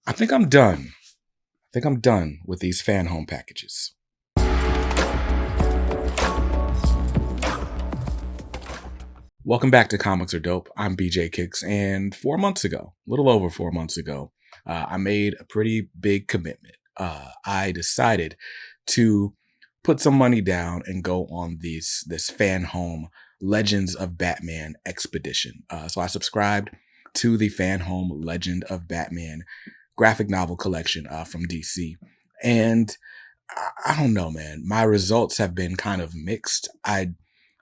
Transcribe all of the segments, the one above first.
I think I'm done. I think I'm done with these Fanhome packages. Welcome back to Comics Are Dope. I'm BJ Kicks, and 4 months ago, a little over 4 months ago, I made a pretty big commitment. I decided to put some money down and go on this Fanhome Legends of Batman expedition. So I subscribed to the Fanhome Legend of Batman graphic novel collection from DC, and I don't know, man. My results have been kind of mixed. I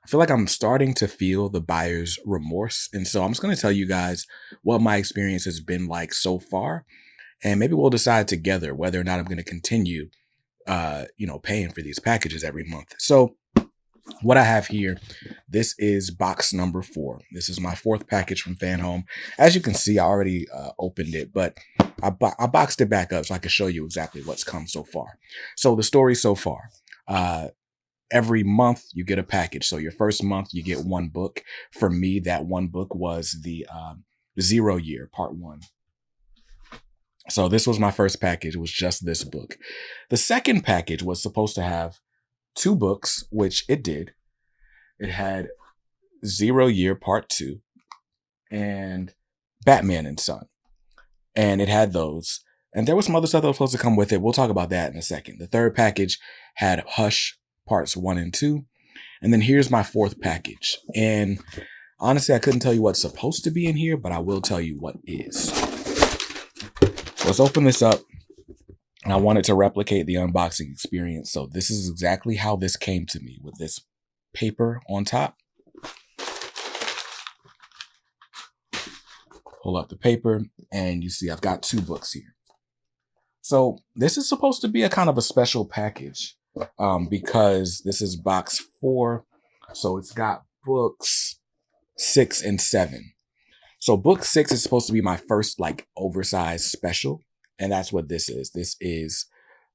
feel like I'm starting to feel the buyer's remorse. And so I'm just going to tell you guys what my experience has been like so far. And maybe we'll decide together whether or not I'm going to continue, paying for these packages every month. So what I have here, this is box number 4. This is my 4th package from Fanhome. As you can see, I already opened it, but I boxed it back up so I can show you exactly what's come so far. So the story so far, every month you get a package. So your first month you get one book. For me, that one book was the 0 Year Part 1. So this was my first package. It was just this book. The second package was supposed to have 2 books, which it did. It had 0 Year Part 2 and Batman and Son. And it had those. And there was some other stuff that was supposed to come with it. We'll talk about that in a second. The third package had Hush Parts 1 and 2. And then here's my 4th package. And honestly, I couldn't tell you what's supposed to be in here, but I will tell you what is. So let's open this up. And I wanted to replicate the unboxing experience. So this is exactly how this came to me, with this paper on top. Pull up the paper and you see I've got 2 books here. So this is supposed to be a kind of a special package. Because this is box 4, so it's got books 6 and 7. So book 6 is supposed to be my first like oversized special, and that's what this is. This is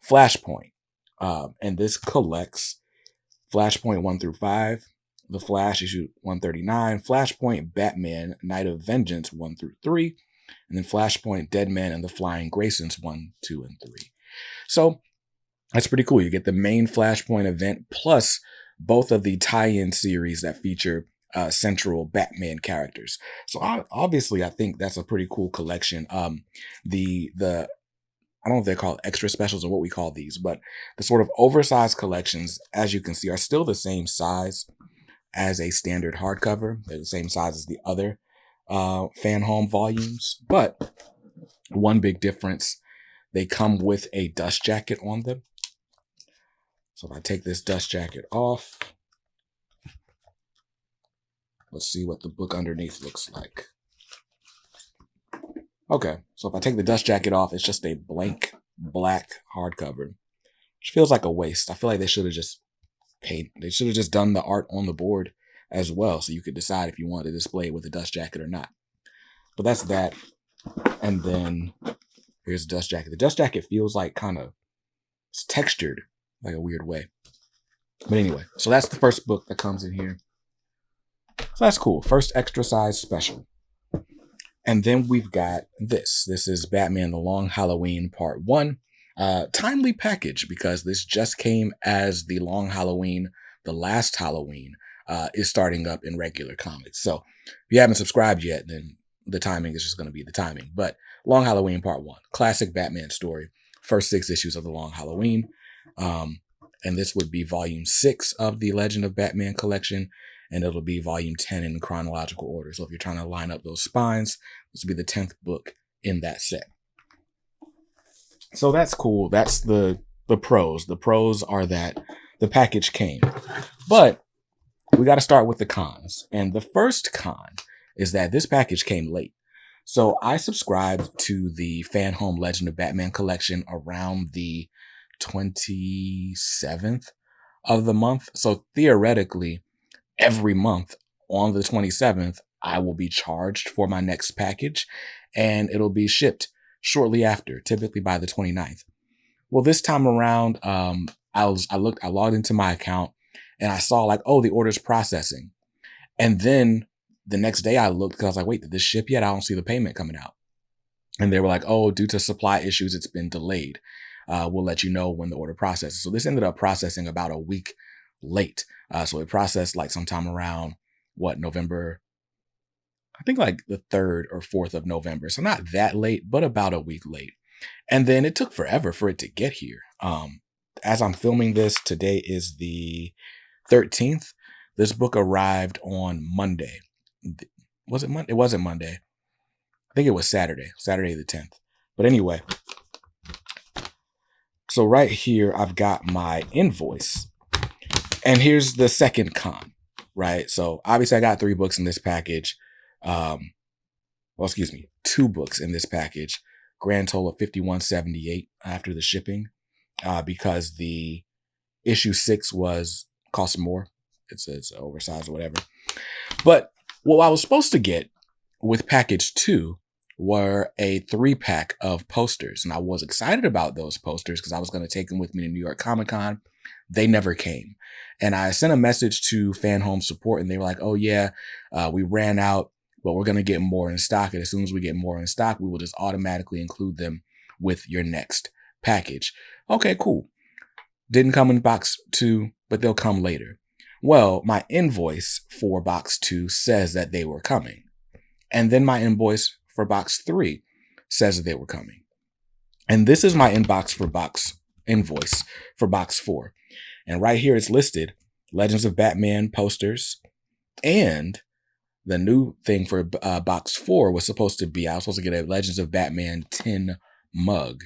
Flashpoint, and this collects Flashpoint 1 through 5, The Flash issue 139, Flashpoint Batman Night of Vengeance 1 through 3, and then Flashpoint Deadman and the Flying Graysons 1, 2, and 3. So that's pretty cool. You get the main Flashpoint event plus both of the tie-in series that feature central Batman characters. So obviously, I think that's a pretty cool collection. The I don't know if they're called extra specials or what we call these, but the sort of oversized collections, as you can see, are still the same size as a standard hardcover. They're the same size as the other Fanhome volumes, but one big difference: they come with a dust jacket on them. So if I take this dust jacket off, let's see what the book underneath looks like. Okay, so if I take the dust jacket off, it's just a blank black hardcover, which feels like a waste. I feel like they should have just done the art on the board as well, so you could decide if you want to display it with a dust jacket or not. But that's that. And then here's the dust jacket. The dust jacket feels like it's textured like a weird way. But anyway, so that's the first book that comes in here. So that's cool. First extra size special. And then we've got this. This is Batman The Long Halloween Part 1. Timely package because this just came as The Long Halloween, The Last Halloween, is starting up in regular comics. So if you haven't subscribed yet, then the timing is just going to be the timing. But Long Halloween Part 1, classic Batman story. First 6 issues of The Long Halloween. And this would be volume 6 of the Legend of Batman collection, and it'll be volume 10 in chronological order. So if you're trying to line up those spines, this will be the 10th book in that set. So that's cool. That's the pros. The pros are that the package came, but we got to start with the cons. And the first con is that this package came late. So I subscribed to the Fanhome Legend of Batman collection around the 27th of the month. So theoretically, every month on the 27th, I will be charged for my next package, and it'll be shipped shortly after, typically by the 29th. Well, this time around, I logged into my account and I saw like, oh, the order's processing. And then the next day I looked because I was like, wait, did this ship yet? I don't see the payment coming out. And they were like, oh, due to supply issues, it's been delayed. We'll let you know when the order processes. So this ended up processing about a week late. So it processed like sometime around what, November, I think like the 3rd or 4th of November. So not that late, but about a week late. And then it took forever for it to get here. As I'm filming this, today is the 13th. This book arrived on Monday. Was it Monday? It wasn't Monday. I think it was Saturday the 10th. But anyway, so right here, I've got my invoice. And here's the second con, right? So obviously I got 3 books in this package. Well, excuse me, 2 books in this package. Grand total of $51.78 after the shipping, because the issue 6 was cost more. It's oversized or whatever. But what I was supposed to get with package 2 were a 3-pack of posters. And I was excited about those posters because I was going to take them with me to New York Comic Con. They never came. And I sent a message to Fanhome support and they were like, oh yeah, we ran out, but we're going to get more in stock. And as soon as we get more in stock, we will just automatically include them with your next package. Okay, cool. Didn't come in box 2, but they'll come later. Well, my invoice for box 2 says that they were coming. And then my invoice for box 3 says that they were coming. And this is my invoice for box 4. And right here it's listed Legends of Batman posters. And the new thing for box 4 was supposed to be, I was supposed to get a Legends of Batman tin mug.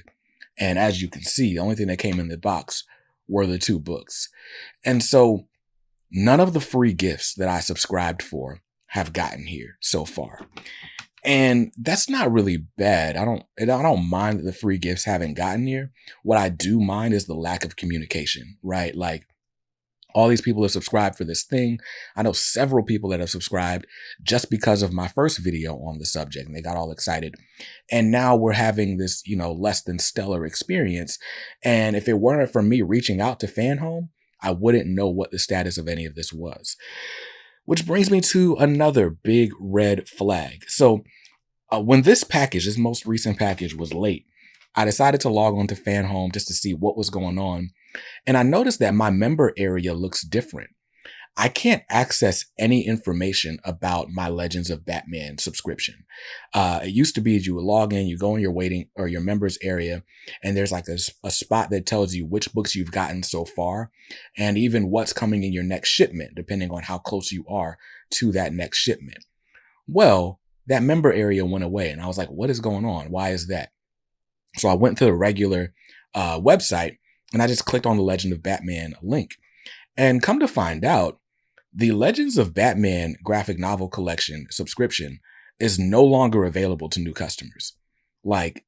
And as you can see, the only thing that came in the box were the 2 books. And so none of the free gifts that I subscribed for have gotten here so far. And that's not really bad. I don't mind that the free gifts haven't gotten here. What I do mind is the lack of communication, right? Like, all these people have subscribed for this thing. I know several people that have subscribed just because of my first video on the subject, and they got all excited. And now we're having this, less than stellar experience. And if it weren't for me reaching out to Fanhome, I wouldn't know what the status of any of this was. Which brings me to another big red flag. So when this most recent package was late, I decided to log on to Fanhome just to see what was going on. And I noticed that my member area looks different. I can't access any information about my Legends of Batman subscription. It used to be you would log in, you go in your waiting or your members area, and there's like a spot that tells you which books you've gotten so far, and even what's coming in your next shipment, depending on how close you are to that next shipment. Well, that member area went away, and I was like, what is going on? Why is that? So I went to the regular website, and I just clicked on the Legend of Batman link. And come to find out, the Legends of Batman graphic novel collection subscription is no longer available to new customers. Like,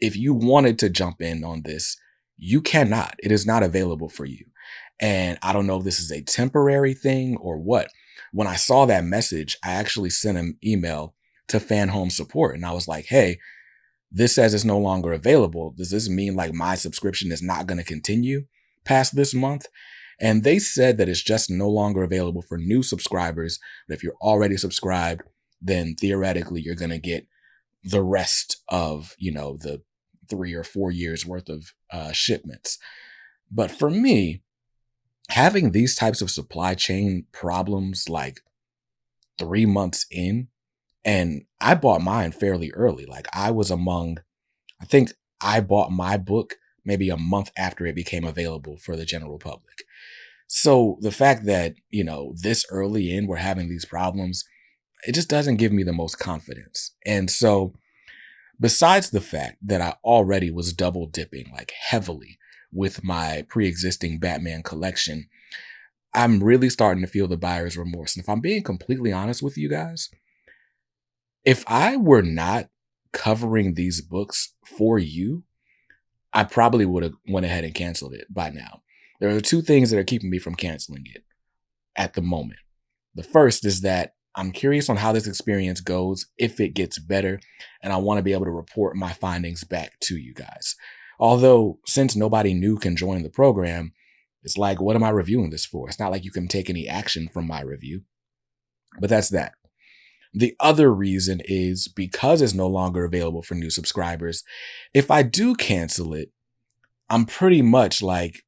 if you wanted to jump in on this, you cannot. It is not available for you. And I don't know if this is a temporary thing or what. When I saw that message, I actually sent an email to Fanhome support, and I was like, hey, this says it's no longer available. Does this mean like my subscription is not going to continue past this month? And they said that it's just no longer available for new subscribers. But if you're already subscribed, then theoretically you're going to get the rest of, the 3 or 4 years worth of shipments. But for me, having these types of supply chain problems like 3 months in, and I bought mine fairly early. Like I think I bought my book maybe a month after it became available for the general public. So the fact that, this early in we're having these problems, it just doesn't give me the most confidence. And so besides the fact that I already was double dipping like heavily with my pre-existing Batman collection, I'm really starting to feel the buyer's remorse. And if I'm being completely honest with you guys, if I were not covering these books for you, I probably would have went ahead and canceled it by now. There are 2 things that are keeping me from canceling it at the moment. The first is that I'm curious on how this experience goes, if it gets better, and I want to be able to report my findings back to you guys. Although, since nobody new can join the program, it's like, what am I reviewing this for? It's not like you can take any action from my review, but that's that. The other reason is because it's no longer available for new subscribers. If I do cancel it, I'm pretty much like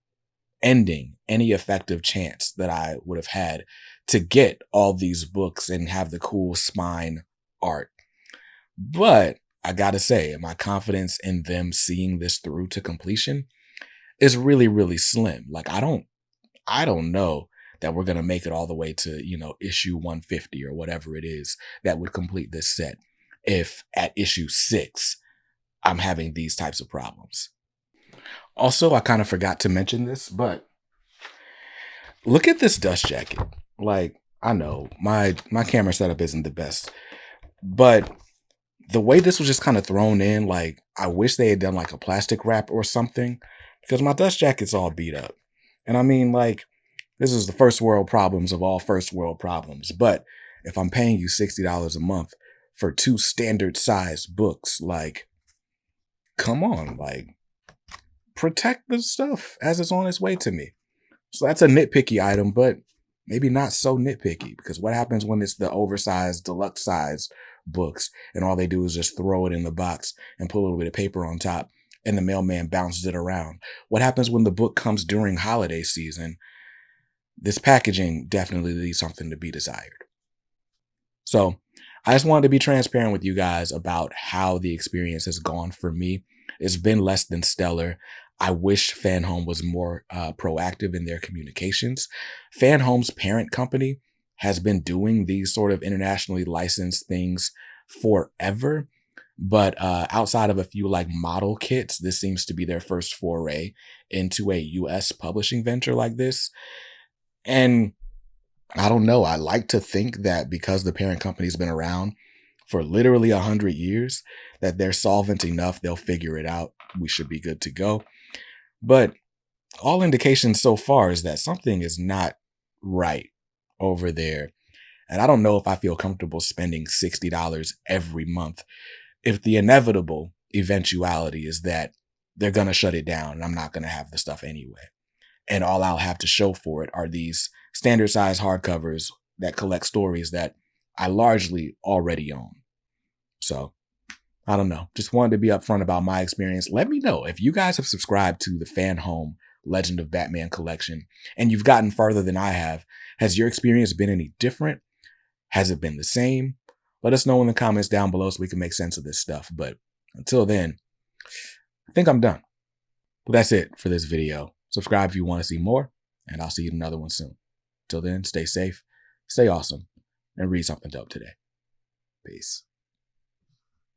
ending any effective chance that I would have had to get all these books and have the cool spine art. But I gotta say, my confidence in them seeing this through to completion is really, really slim. Like I don't know that we're gonna make it all the way to, issue 150 or whatever it is that would complete this set. If at issue 6, I'm having these types of problems. Also, I kind of forgot to mention this, but look at this dust jacket. Like, I know my camera setup isn't the best, but the way this was just kind of thrown in, like, I wish they had done like a plastic wrap or something because my dust jacket's all beat up. And I mean, like, this is the first world problems of all first world problems. But if I'm paying you $60 a month for 2 standard sized books, like, come on, like, protect the stuff as it's on its way to me. So that's a nitpicky item, but maybe not so nitpicky because what happens when it's the oversized, deluxe size books and all they do is just throw it in the box and put a little bit of paper on top and the mailman bounces it around? What happens when the book comes during holiday season? This packaging definitely leaves something to be desired. So I just wanted to be transparent with you guys about how the experience has gone for me. It's been less than stellar. I wish Fanhome was more proactive in their communications. Fanhome's parent company has been doing these sort of internationally licensed things forever. But outside of a few like model kits, this seems to be their first foray into a US publishing venture like this. And I don't know. I like to think that because the parent company's been around for literally 100 years, that they're solvent enough, they'll figure it out. We should be good to go. But all indications so far is that something is not right over there. And I don't know if I feel comfortable spending $60 every month if the inevitable eventuality is that they're going to shut it down and I'm not going to have the stuff anyway. And all I'll have to show for it are these standard size hardcovers that collect stories that I largely already own. So I don't know. Just wanted to be upfront about my experience. Let me know if you guys have subscribed to the Fanhome Legend of Batman collection and you've gotten farther than I have. Has your experience been any different? Has it been the same? Let us know in the comments down below so we can make sense of this stuff. But until then, I think I'm done. But that's it for this video. Subscribe if you want to see more, and I'll see you in another one soon. Till then, stay safe, stay awesome, and read something dope today. Peace.